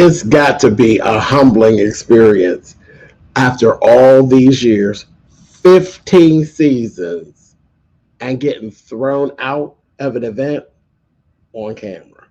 It's got to be a humbling experience after all these years, 15 seasons, and getting thrown out of an event on camera.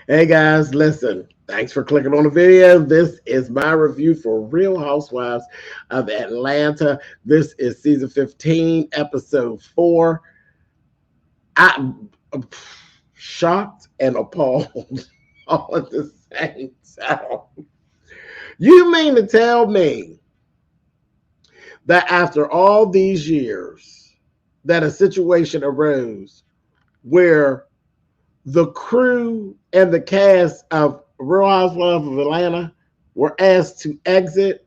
Hey guys, listen, thanks for clicking on the video. This is my review for Real Housewives of Atlanta. This is season 15, episode 4. I'm shocked and appalled all at the same time. You mean to tell me that after all these years that a situation arose where the crew and the cast of Real Housewives of Atlanta were asked to exit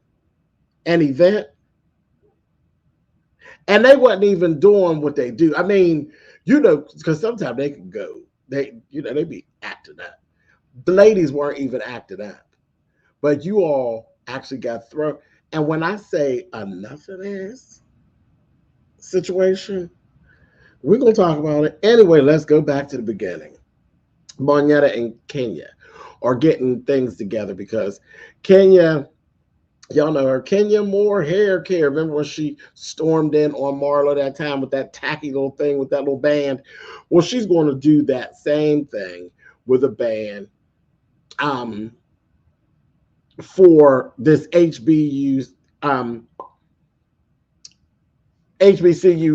an event, and they wasn't even doing what they do? I mean, you know, because sometimes they can go, they be acting up. The ladies weren't even acting up, but you all actually got thrown. And when I say enough of this situation, we're gonna talk about it anyway. Let's go back to the beginning. Monyetta and Kenya are getting things together because Kenya, y'all know her, Kenya Moore Hair Care. Remember when she stormed in on Marlo that time with that tacky little thing with that little band? Well, she's going to do that same thing with a band for this HBCU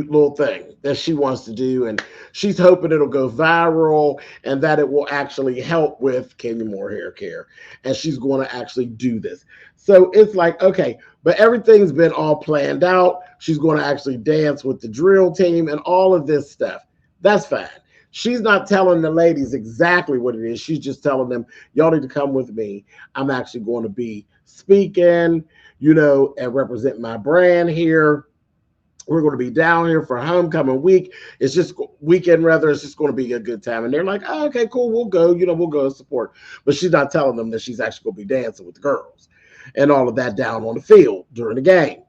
little thing that she wants to do, and she's hoping it'll go viral and that it will actually help with Kenya Moore Hair Care, and she's going to actually do this. So it's like, okay, but everything's been all planned out. She's going to actually dance with the drill team and all of this stuff. That's fine. She's not telling the ladies exactly what it is. She's just telling them, y'all need to come with me. I'm actually going to be speaking, you know, and represent my brand here. We're going to be down here for homecoming week. It's just weekend, rather. It's just going to be a good time. And they're like, oh, okay, cool. We'll go. You know, we'll go and support. But she's not telling them that she's actually going to be dancing with the girls and all of that down on the field during the game.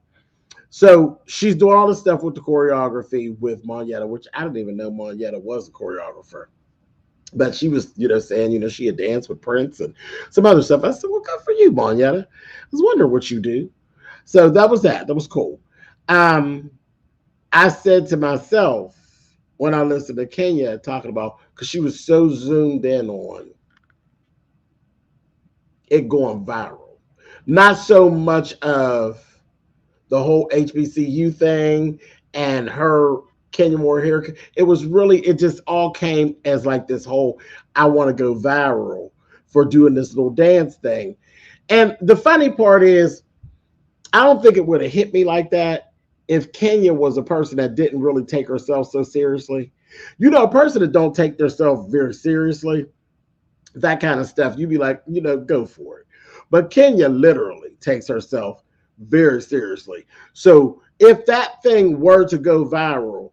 So she's doing all this stuff with the choreography with Monyetta, which I didn't even know Monyetta was a choreographer. But she was, you know, saying, you know, she had danced with Prince and some other stuff. I said, well, good for you, Monyetta. I was wondering what you do. So that was that. That was cool. I said to myself when I listened to Kenya talking about, because she was so zoomed in on it going viral, not so much of the whole HBCU thing and her Kenya Moore hair. It was really, it just all came as like this whole, I want to go viral for doing this little dance thing. And the funny part is, I don't think it would have hit me like that if Kenya was a person that didn't really take herself so seriously. You know, a person that don't take themselves very seriously, that kind of stuff, you'd be like, you know, go for it. But Kenya literally takes herself very seriously. So if that thing were to go viral,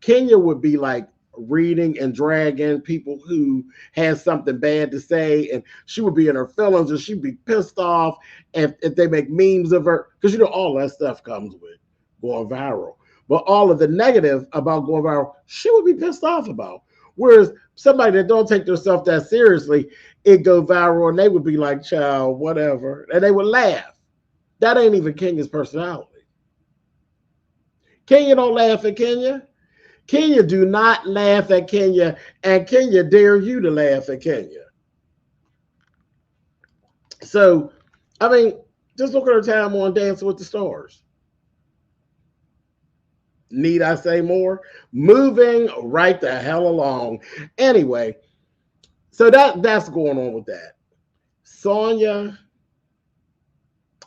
Kenya would be like reading and dragging people who had something bad to say, and she would be in her feelings, and she'd be pissed off if they make memes of her, because you know all that stuff comes with going viral. But all of the negative about going viral, she would be pissed off about. Whereas somebody that don't take themselves that seriously, it go viral and they would be like, child, whatever. And they would laugh. That ain't even Kenya's personality. Kenya don't laugh at Kenya. Kenya do not laugh at Kenya, and Kenya dare you to laugh at Kenya. So, I mean, just look at her time on Dancing with the Stars. Need I say more? Moving right the hell along. Anyway, so that's going on with that. Sonya,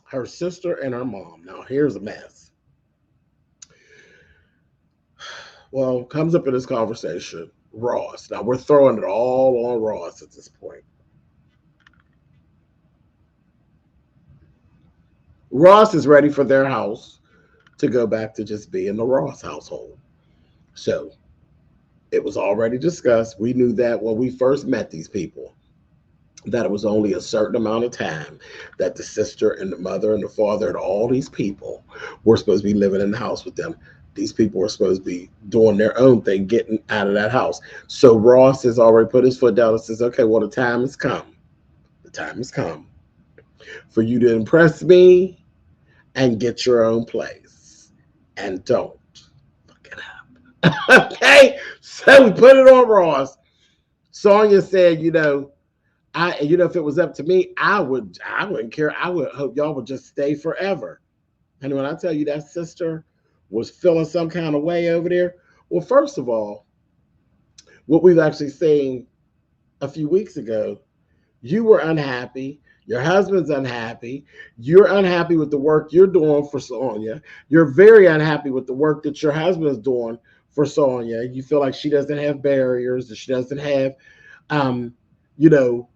her sister, and her mom. Now, here's a mess. Well, comes up in this conversation, Ross. Now, we're throwing it all on Ross at this point. Ross is ready for their house to go back to just being the Ross household. So it was already discussed. We knew that when we first met these people, that it was only a certain amount of time that the sister and the mother and the father and all these people were supposed to be living in the house with them. These people were supposed to be doing their own thing, getting out of that house. So Ross has already put his foot down and says, okay, well, the time has come. The time has come for you to impress me and get your own place. And don't fuck it up. Okay? So we put it on Ross. Sonya said, if it was up to me, I wouldn't care. I would hope y'all would just stay forever. And when I tell you that sister was feeling some kind of way over there, well, first of all, what we've actually seen a few weeks ago, you were unhappy. Your husband's unhappy. You're unhappy with the work you're doing for Sonya. You're very unhappy with the work that your husband is doing for Sonya. You feel like she doesn't have barriers, that she doesn't have, you know,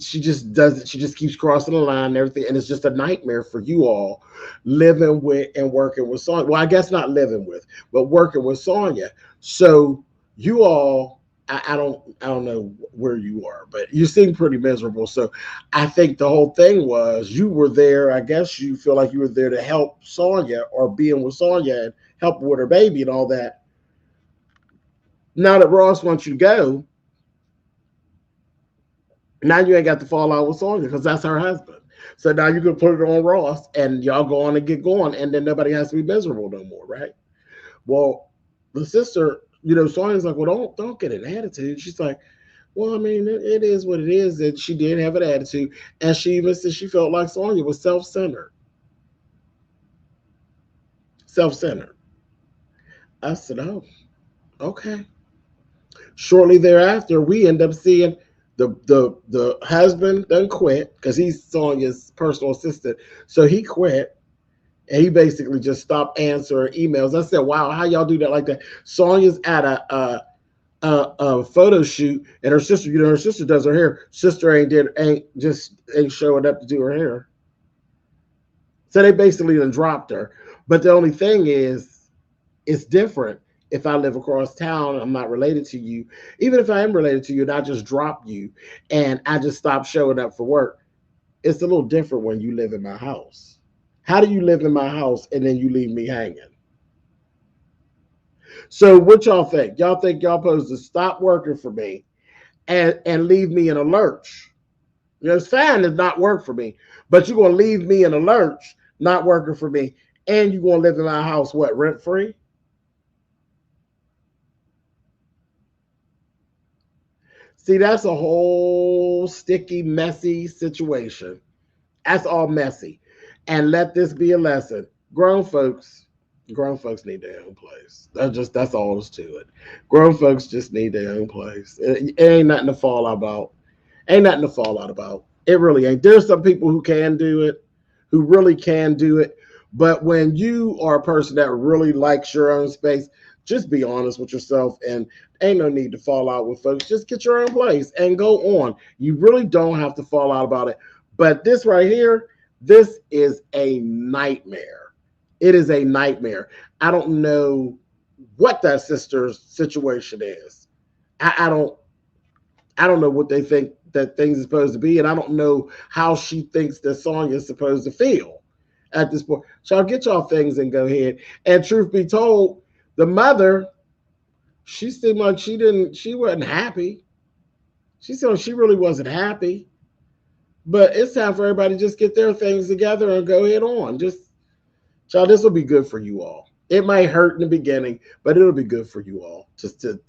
she just does it. She just keeps crossing the line and everything. And it's just a nightmare for you all living with and working with Sonya. Well, I guess not living with, but working with Sonya. So you all, I don't know where you are, but you seem pretty miserable. So I think the whole thing was you were there. I guess you feel like you were there to help Sonya or being with Sonya and help with her baby and all that. Now that Ross wants you to go, now you ain't got to fall out with Sonya because that's her husband. So now you can put it on Ross and y'all go on and get going, and then nobody has to be miserable no more, right? Well, the sister, Sonya's like, well, don't get an attitude. She's like, well, I mean, it is what it is. And she did have an attitude, and she even said she felt like Sonya was self-centered. Self-centered. I said, oh, okay. Shortly thereafter, we end up seeing the husband done quit because he's Sonya's personal assistant. So he quit and he basically just stopped answering emails. I said, wow, how y'all do that like that? Sonya's at a photo shoot and her sister, her sister does her hair. Sister ain't showing up to do her hair. So they basically done dropped her. But the only thing is, it's different. If I live across town, I'm not related to you. Even if I am related to you and I just drop you and I just stop showing up for work, it's a little different when you live in my house. How do you live in my house and then you leave me hanging? So what y'all think? Y'all think y'all supposed to stop working for me and leave me in a lurch? It's fine to not work for me, but you're going to leave me in a lurch, not working for me, and you're going to live in my house, what, rent-free? See, that's a whole sticky, messy situation. That's all messy. And let this be a lesson. Grown folks need their own place. That's all there's to it. Grown folks just need their own place. It ain't nothing to fall out about. Ain't nothing to fall out about. It really ain't. There's some people who can do it, who really can do it. But when you are a person that really likes your own space, just be honest with yourself, and ain't no need to fall out with folks. Just get your own place and go on. You really don't have to fall out about it. But this right here, this is a nightmare. It is a nightmare. I don't know what that sister's situation is. I don't know what they think that things are supposed to be, and I don't know how she thinks that Sonya is supposed to feel at this point. So I'll get y'all things and go ahead. And truth be told, the mother, she seemed like she wasn't happy. She said she really wasn't happy. But it's time for everybody to just get their things together and go ahead on. Child, this will be good for you all. It might hurt in the beginning, but it'll be good for you all. Just to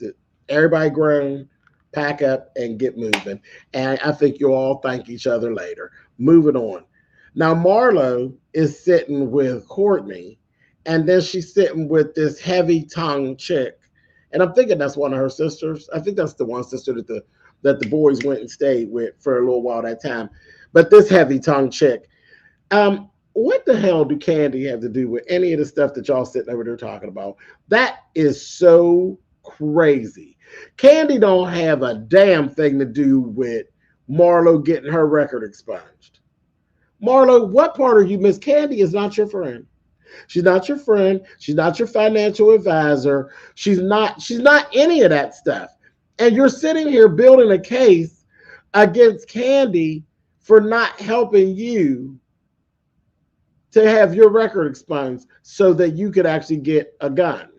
everybody grown, pack up and get moving. And I think you'll all thank each other later. Moving on. Now, Marlo is sitting with Courtney, and then she's sitting with this heavy-tongued chick. And I'm thinking that's one of her sisters. I think that's the one sister that the boys went and stayed with for a little while that time. But this heavy-tongued chick, what the hell do Candy have to do with any of the stuff that y'all sitting over there talking about? That is so crazy. Candy don't have a damn thing to do with Marlo getting her record expunged. Marlo, what part of you miss? Candy is not your friend. She's not your friend. She's not your financial advisor. She's not any of that stuff. And you're sitting here building a case against Kandi for not helping you to have your record expunged so that you could actually get a gun.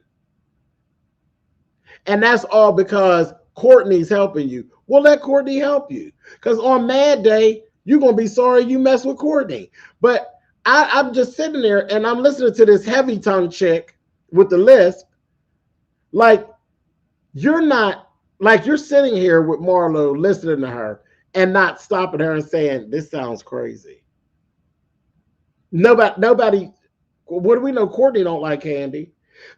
And that's all because Courtney's helping you. Well, let Courtney help you. Because on Mad Day, you're going to be sorry you messed with Courtney. But I'm just sitting there and I'm listening to this heavy tongue chick with the lisp. Like, you're not, like, you're sitting here with Marlo listening to her and not stopping her and saying, this sounds crazy. Nobody, what do we know? Courtney don't like Kandi.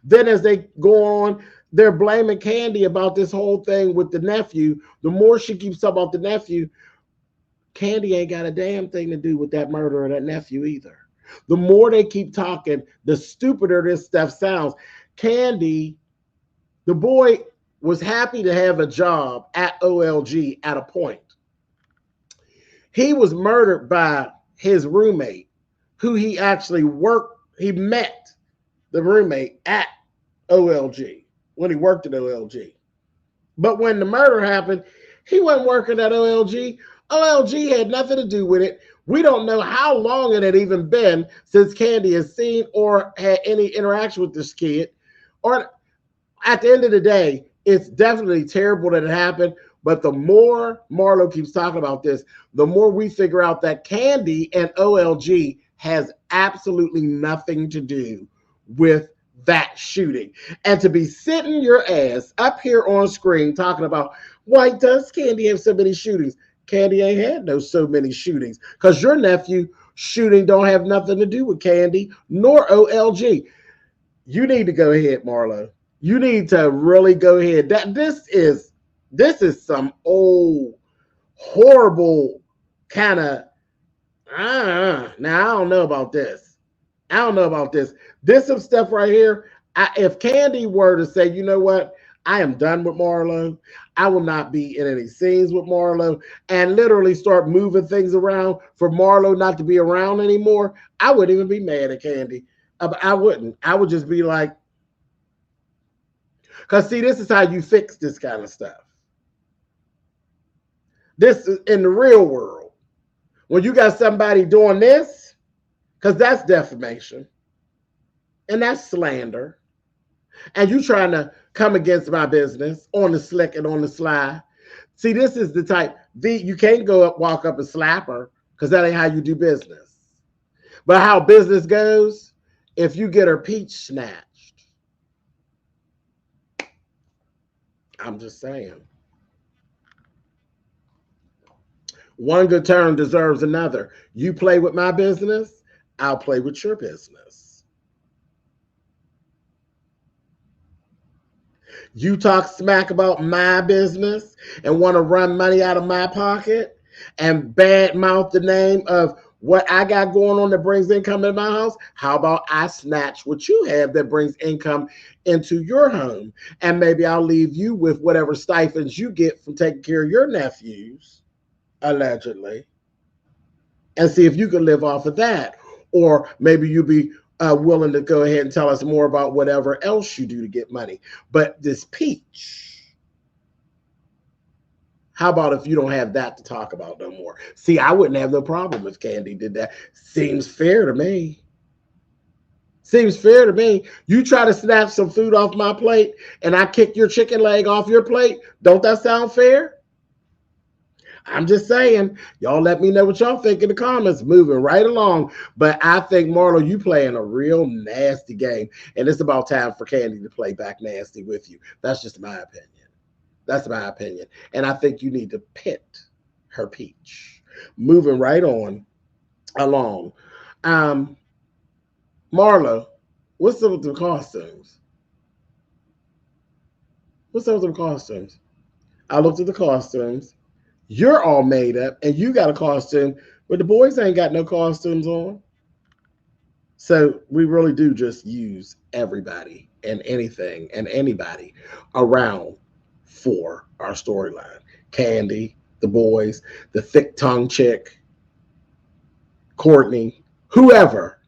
Then as they go on, they're blaming Kandi about this whole thing with the nephew. The more she keeps talking about the nephew, Kandi ain't got a damn thing to do with that murder of that nephew either. The more they keep talking, the stupider this stuff sounds. Kandi, the boy, was happy to have a job at OLG at a point. He was murdered by his roommate, who he actually he met the roommate at OLG when he worked at OLG. But when the murder happened, he wasn't working at OLG. OLG had nothing to do with it. We don't know how long it had even been since Kandi has seen or had any interaction with this kid. Or at the end of the day, it's definitely terrible that it happened. But the more Marlo keeps talking about this, the more we figure out that Kandi and OLG has absolutely nothing to do with that shooting. And to be sitting your ass up here on screen talking about, why does Kandi have so many shootings? Kandi ain't had so many shootings because your nephew shooting don't have nothing to do with Kandi nor OLG. You need to go ahead, Marlo. You need to really go ahead. This is some old, horrible kind of, now I don't know about this. This some stuff right here. If Kandi were to say, you know what, I am done with Marlo, I will not be in any scenes with Marlo, and literally start moving things around for Marlo not to be around anymore, I wouldn't even be mad at Kandi. I wouldn't. I would just be like, because see, this is how you fix this kind of stuff. This is in the real world. When you got somebody doing this, because that's defamation and that's slander, and you trying to come against my business on the slick and on the sly. See, this is the type, you can't walk up and slap her because that ain't how you do business. But how business goes, if you get her peach snatched, I'm just saying. One good turn deserves another. You play with my business, I'll play with your business. You talk smack about my business and want to run money out of my pocket and badmouth the name of what I got going on that brings income in my house. How about I snatch what you have that brings income into your home? And maybe I'll leave you with whatever stipends you get from taking care of your nephews, allegedly, and see if you can live off of that. Or maybe you'll be willing to go ahead and tell us more about whatever else you do to get money. But this peach, how about if you don't have that to talk about no more? See, I wouldn't have no problem if Kandi did that. Seems fair to me. Seems fair to me. You try to snatch some food off my plate and I kick your chicken leg off your plate. Don't that sound fair? I'm just saying, y'all let me know what y'all think in the comments. Moving right along. But I think, Marlo, you playing a real nasty game. And it's about time for Kandi to play back nasty with you. That's just my opinion. That's my opinion. And I think you need to pit her peach. Moving right on along. Marlo, what's up with the costumes? What's up with the costumes? I looked at the costumes. You're all made up and you got a costume, but the boys ain't got no costumes on. So we really do just use everybody and anything and anybody around for our storyline. Kandi, the boys, the thick tongue chick, Courtney, whoever,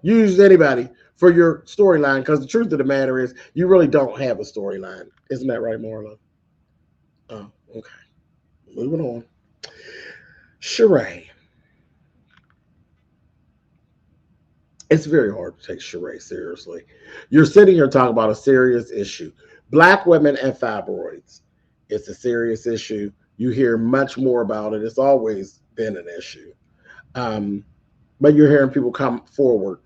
use anybody for your storyline, because the truth of the matter is you really don't have a storyline. Isn't that right, Marlo? Oh, okay. Moving on. Sheree. It's very hard to take Sheree seriously. You're sitting here talking about a serious issue. Black women and fibroids. It's a serious issue. You hear much more about it. It's always been an issue. Um, but you're hearing people come forward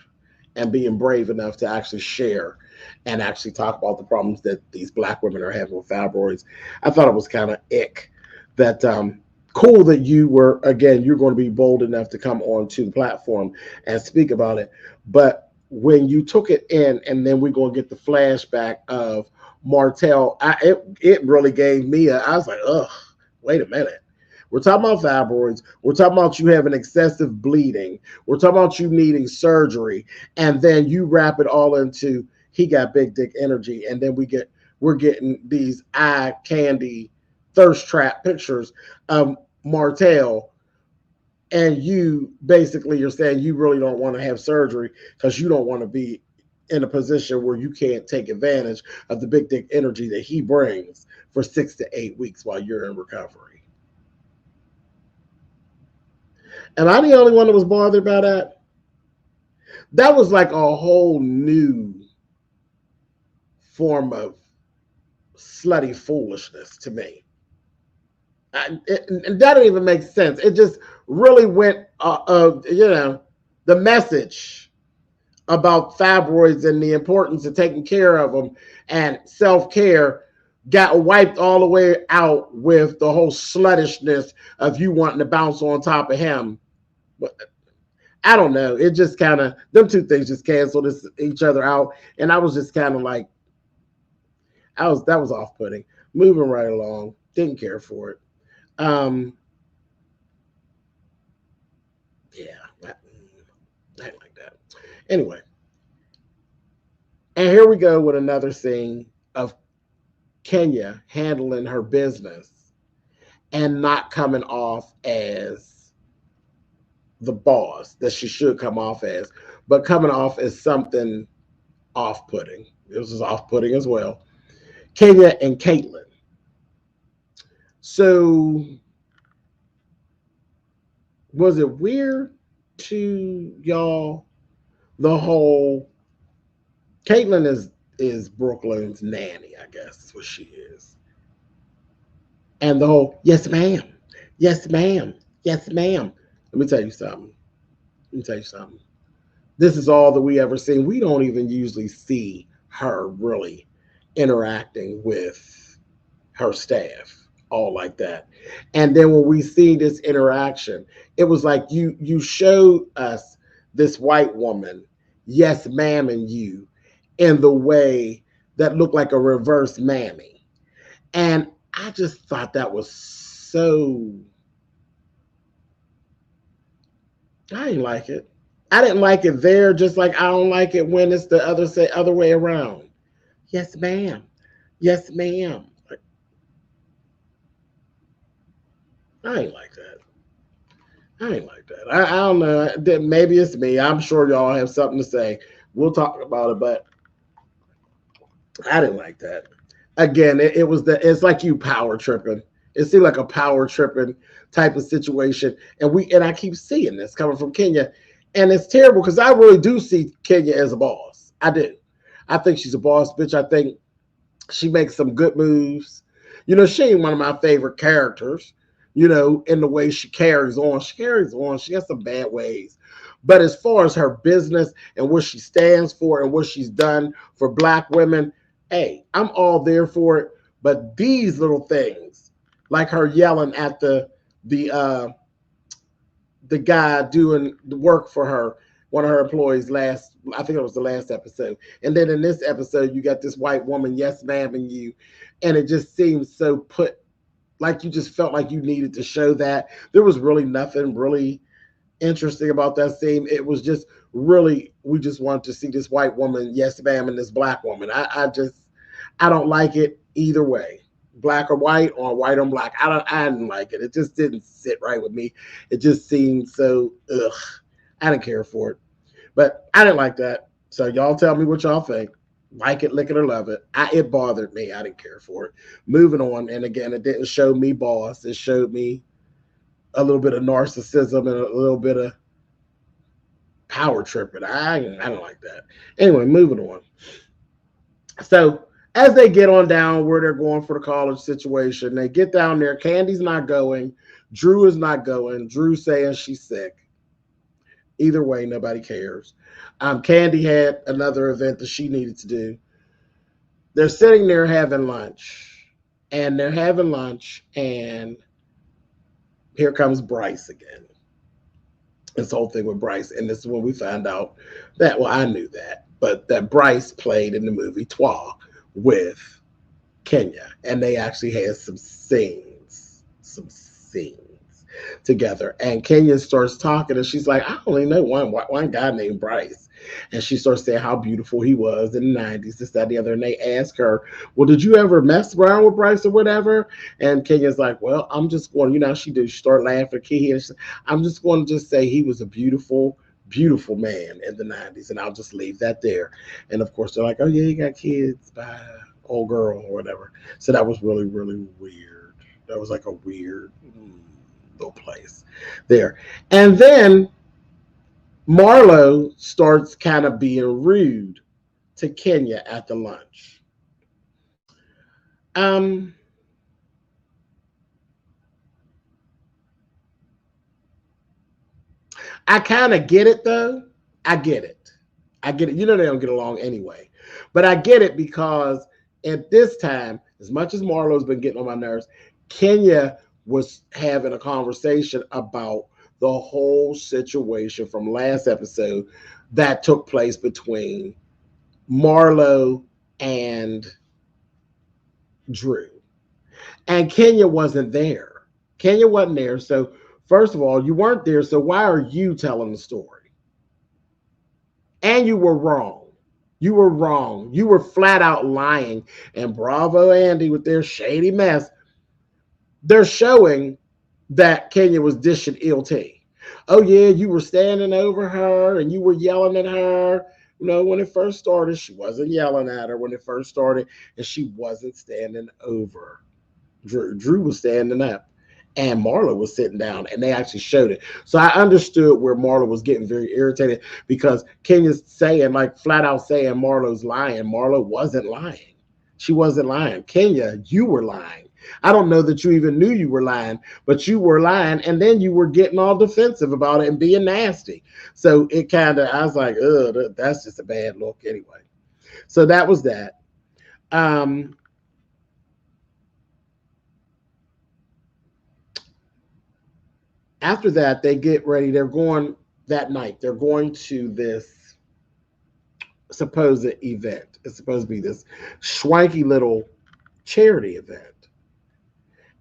and being brave enough to actually share and actually talk about the problems that these black women are having with fibroids. I thought it was kind of ick that cool that you were, again, you're going to be bold enough to come onto the platform and speak about it. But when you took it in, and then we're going to get the flashback of Martell, it really gave me I was like, ugh, wait a minute. We're talking about fibroids. We're talking about you having excessive bleeding. We're talking about you needing surgery. And then you wrap it all into he got big dick energy. And then we're getting these eye candy thirst trap pictures of Martell. And you basically you're saying you really don't want to have surgery because you don't want to be in a position where you can't take advantage of the big dick energy that he brings for 6 to 8 weeks while you're in recovery. Am I the only one that was bothered by that? That was like a whole new form of slutty foolishness to me. And that didn't even make sense. It just really went, the message about fibroids and the importance of taking care of them and self-care got wiped all the way out with the whole sluttishness of you wanting to bounce on top of him. But I don't know. It just kind of, them two things just canceled each other out. And I was just kind of like, that was off-putting. Moving right along. Didn't care for it. Yeah, I didn't like that. Anyway. And here we go with another scene of Kenya handling her business and not coming off as the boss that she should come off as, but coming off as something off-putting. This is off-putting as well. Kenya and Caitlyn. So, was it weird to y'all? The whole Caitlyn is Brooklyn's nanny, I guess is what she is, and the whole yes, ma'am, yes, ma'am, yes, ma'am. Let me tell you something. This is all that we ever seen. We don't even usually see her really interacting with her staff all like that. And then when we see this interaction, it was like you showed us this white woman, yes, ma'am, and you in the way that looked like a reverse mammy. And I just thought that was so, I didn't like it. I didn't like it there, just like I don't like it when it's the other way around. Yes, ma'am. Yes, ma'am. I ain't like that. I don't know. Maybe it's me. I'm sure y'all have something to say. We'll talk about it, but I didn't like that. Again, it's like you power tripping. It seemed like a power tripping type of situation. And I keep seeing this coming from Kenya. And it's terrible because I really do see Kenya as a boss. I do. I think she's a boss bitch. I think she makes some good moves. She ain't one of my favorite characters, in the way she carries on. She has some bad ways. But as far as her business and what she stands for and what she's done for Black women, hey, I'm all there for it. But these little things, like her yelling at the guy doing the work for her, one of her employees I think it was the last episode. And then in this episode, you got this white woman, yes, ma'am, and you. And it just seems so like you just felt like you needed to show that. There was really nothing really interesting about that scene. It was just really, we just wanted to see this white woman, yes, ma'am, and this Black woman. I don't like it either way. Black or white or white on black. I didn't like it. It just didn't sit right with me. It just seemed so, I didn't care for it. But I didn't like that. So y'all tell me what y'all think. Like it, lick it, or love it. It bothered me. I didn't care for it. Moving on. And again, it didn't show me boss. It showed me a little bit of narcissism and a little bit of power tripping. I don't like that. Anyway, moving on. So as they get on down where they're going for the college situation, they get down there. Candy's not going. Drew is not going. Drew saying she's sick. Either way, nobody cares. Candy had another event that she needed to do. They're sitting there having lunch. And they're having lunch, and here comes Bryce again. This whole thing with Bryce. And this is when we found out that, well, I knew that, but that Bryce played in the movie Twa with Kenya. And they actually had some scenes together. And Kenya starts talking, and she's like, I only know one guy named Bryce. And she starts saying how beautiful he was in the 90s, this, that, the other. And they ask her, well, did you ever mess around with Bryce or whatever? And Kenya's like, well, I'm just going, she start laughing. I'm just going to just say he was a beautiful, beautiful man in the 90s. And I'll just leave that there. And of course, they're like, oh, yeah, you got kids by old girl or whatever. So that was really, really weird. That was like a weird little place there. And then Marlo starts kind of being rude to Kenya at the lunch. I kind of get it, though. I get it. They don't get along anyway. But I get it because at this time, as much as Marlo's been getting on my nerves, Kenya was having a conversation about the whole situation from last episode that took place between Marlo and Drew. And Kenya wasn't there. So first of all, you weren't there. So why are you telling the story? And you were wrong. You were flat out lying. And bravo, Andy, with their shady mess. They're showing that Kenya was dishing ill tea. Oh, yeah, you were standing over her and you were yelling at her. When it first started, she wasn't yelling at her when it first started, and she wasn't standing over Drew. Drew was standing up, and Marlo was sitting down, and they actually showed it. So I understood where Marlo was getting very irritated because Kenya's saying, like flat out saying Marlo's lying. Marlo wasn't lying. She wasn't lying. Kenya, you were lying. I don't know that you even knew you were lying, but you were lying, and then you were getting all defensive about it and being nasty. So it I was like, ugh, that's just a bad look anyway. So that was that. After that, they get ready. They're going that night. They're going to this supposed event. It's supposed to be this schwanky little charity event.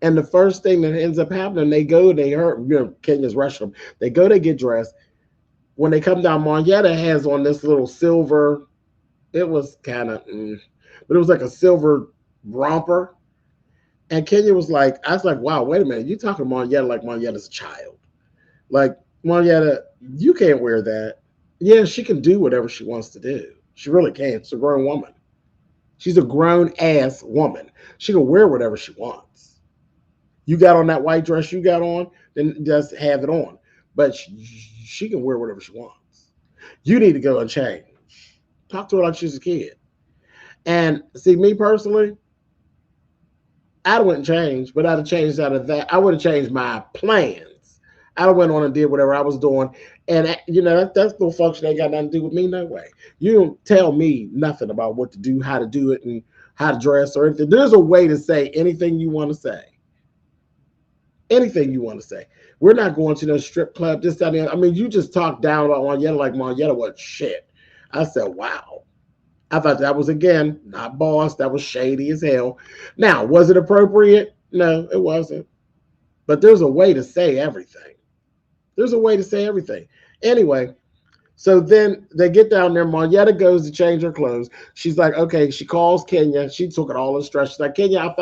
And the first thing that ends up happening, they go, they hurt, Kenya's rushing them. They go, they get dressed. When they come down, Monietta has on this little silver, it was kind of, but it was like a silver romper. And Kenya was like, I was like, wow, wait a minute. You talking to Monietta like Monietta's a child. Like, Monietta, you can't wear that. Yeah, she can do whatever she wants to do. She really can. She's a grown woman. She's a grown-ass woman. She can wear whatever she wants. You got on that white dress you got on, then just have it on. But she can wear whatever she wants. You need to go and change. Talk to her like she's a kid. And see, me personally, I'd have went and changed, but I'd have changed out of that. I would have changed my plans. I'd have went on and did whatever I was doing. And, that's no function. Ain't got nothing to do with me, no way. You don't tell me nothing about what to do, how to do it, and how to dress or anything. There's a way to say anything you want to say. Anything you want to say. We're not going to no strip club, this, that, and I mean, you just talked down about Monietta like Monietta was shit. I said, wow. I thought that was, again, not boss. That was shady as hell. Now, was it appropriate? No, it wasn't. But there's a way to say everything. Anyway, so then they get down there. Monietta goes to change her clothes. She's like, okay, she calls Kenya. She took it all in stress. She's like, Kenya,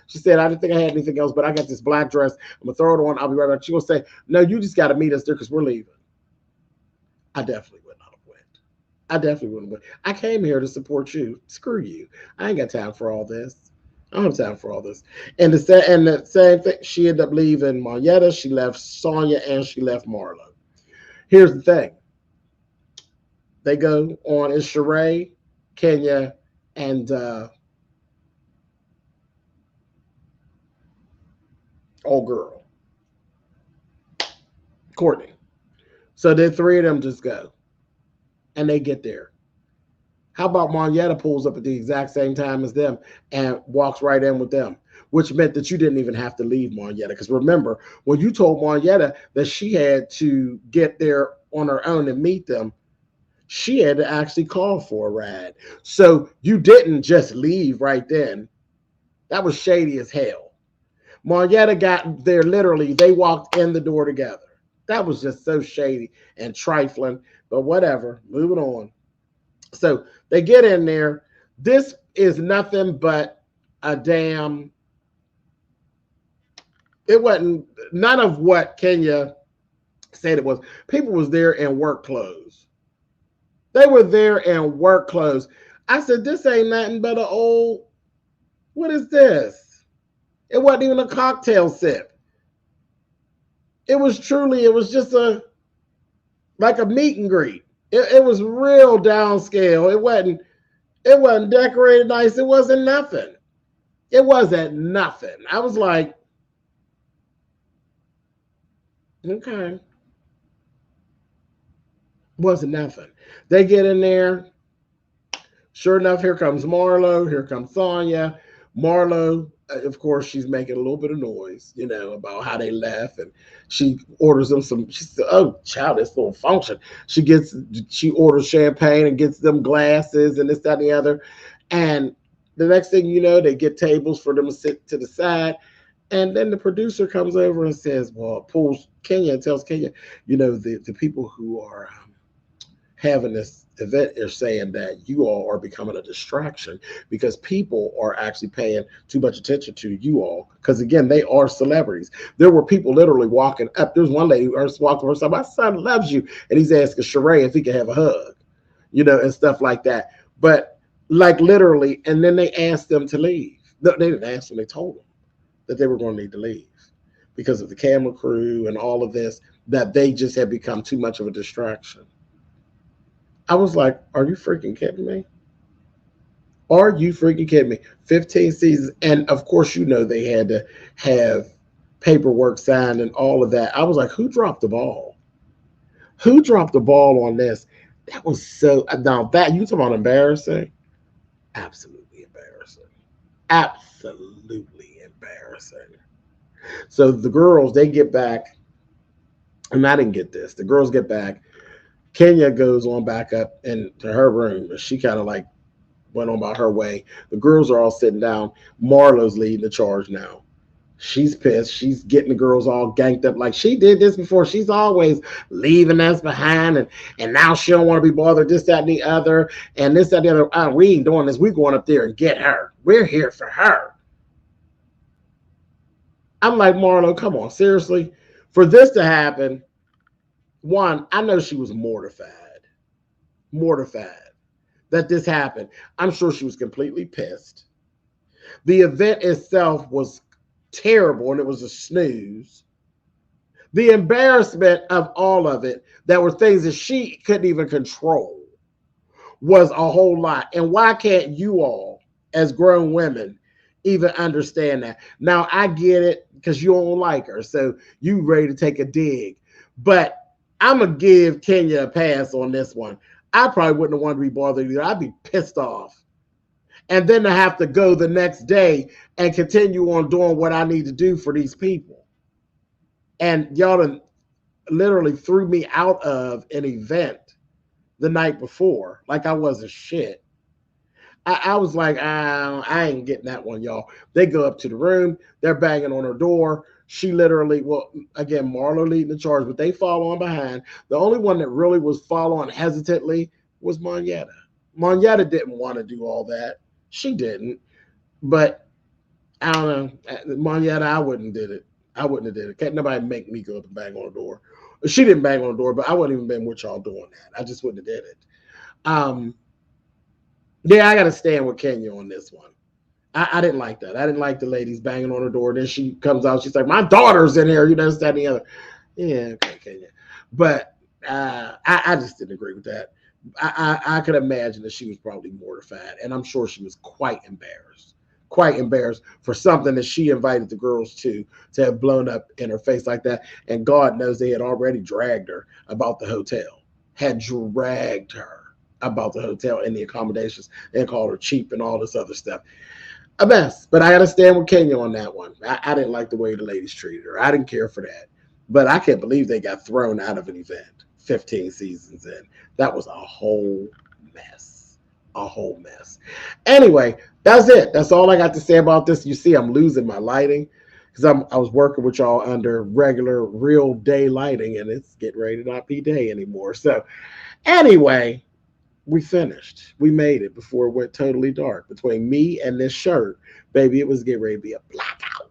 she said, I didn't think I had anything else, but I got this black dress. I'm going to throw it on. I'll be right back. She will say, no, you just got to meet us there because we're leaving. I definitely would not have went. I definitely wouldn't win. I came here to support you. Screw you. I ain't got time for all this. I don't have time for all this. And the same thing, she ended up leaving Marietta. She left Sonya and she left Marlo. Here's the thing. They go on, it's Sheree, Kenya, and old girl, Courtney. So the three of them just go. And they get there. How about Marietta pulls up at the exact same time as them and walks right in with them, which meant that you didn't even have to leave Marietta. Because remember, when you told Marietta that she had to get there on her own and meet them, she had to actually call for a ride. So you didn't just leave right then. That was shady as hell. Marietta got there literally, they walked in the door together. That was just so shady and trifling, but whatever, moving on. So they get in there. This is nothing but a damn, it wasn't, none of what Kenya said it was. People was there in work clothes. They were there in work clothes. I said, this ain't nothing but an old, what is this? It wasn't even a cocktail sip. It was truly, it was just like a meet and greet. It was real downscale. It wasn't decorated nice. It wasn't nothing. It wasn't nothing. I was like, okay. Wasn't nothing. They get in there. Sure enough, here comes Marlo. Here comes Sonya. Marlo, of course, she's making a little bit of noise, about how they left. And she orders them some, she said, oh, child, this little function. She orders champagne and gets them glasses and this, that, and the other. And the next thing you know, they get tables for them to sit to the side. And then the producer comes over and says, well, pulls Kenya and tells Kenya, the people who are having this event are saying that you all are becoming a distraction because people are actually paying too much attention to you all. Because again, they are celebrities. There were people literally walking up. There's one lady who walked over and said, my son loves you. And he's asking Sheree if he can have a hug, and stuff like that. But like literally, and then they asked them to leave. No, they didn't ask them. They told them that they were going to need to leave because of the camera crew and all of this, that they just had become too much of a distraction. I was like, are you freaking kidding me? Are you freaking kidding me? 15 seasons. And of course, they had to have paperwork signed and all of that. I was like, who dropped the ball? Who dropped the ball on this? That was so, now that, you talking about embarrassing? Absolutely embarrassing. Absolutely embarrassing. So the girls, they get back, and I didn't get this. The girls get back. Kenya goes on back up into her room. She kind of like went on about her way. The girls are all sitting down. Marlo's leading the charge now. She's pissed. She's getting the girls all ganked up like she did this before. She's always leaving us behind, and now she don't want to be bothered, this, that, and the other, and this, that, and the other. We ain't doing this. We're going up there and get her. We're here for her. I'm like, Marlo, come on, seriously? For this to happen, one, I know she was mortified that this happened. I'm sure she was completely pissed. The event itself was terrible, and it was a snooze. The embarrassment of all of it, that were things that she couldn't even control, was a whole lot. And why can't you all, as grown women, even understand that? Now, I get it, because you don't like her, so you ready to take a dig. But I'm going to give Kenya a pass on this one. I probably wouldn't have wanted to be bothered either. I'd be pissed off. And then to have to go the next day and continue on doing what I need to do for these people. And y'all done literally threw me out of an event the night before, like I wasn't shit. I was like, I ain't getting that one, y'all. They go up to the room. They're banging on her door. She literally, well, again, Marlo leading the charge, but they follow on behind. The only one that really was following hesitantly was Marietta. Marietta didn't want to do all that. She didn't. But I don't know. Marietta, I wouldn't have did it. I wouldn't have did it. Can't nobody make me go up and bang on the door. She didn't bang on the door, but I wouldn't even been with y'all doing that. I just wouldn't have did it. Yeah, I gotta stand with Kenya on this one. I didn't like that. I didn't like the ladies banging on her door. Then she comes out, she's like, my daughter's in here, this, that, and the other. Yeah, okay, Kenya. But I just didn't agree with that. I could imagine that she was probably mortified, and I'm sure she was quite embarrassed for something that she invited the girls to have blown up in her face like that. And God knows they had already dragged her about the hotel, had dragged her about the hotel and the accommodations, and called her cheap and all this other stuff. A mess. But I got to stand with Kenya on that one. I didn't like the way the ladies treated her. I didn't care for that. But I can't believe they got thrown out of an event 15 seasons in. That was a whole mess. A whole mess. Anyway, that's it. That's all I got to say about this. You see, I'm losing my lighting because I was working with y'all under regular, real day lighting, and it's getting ready to not be day anymore. So anyway, we finished. We made it before it went totally dark. Between me and this shirt, baby, it was getting ready to be a blackout.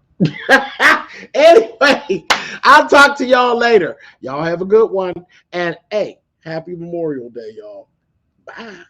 Anyway, I'll talk to y'all later. Y'all have a good one. And hey, happy Memorial Day, y'all. Bye.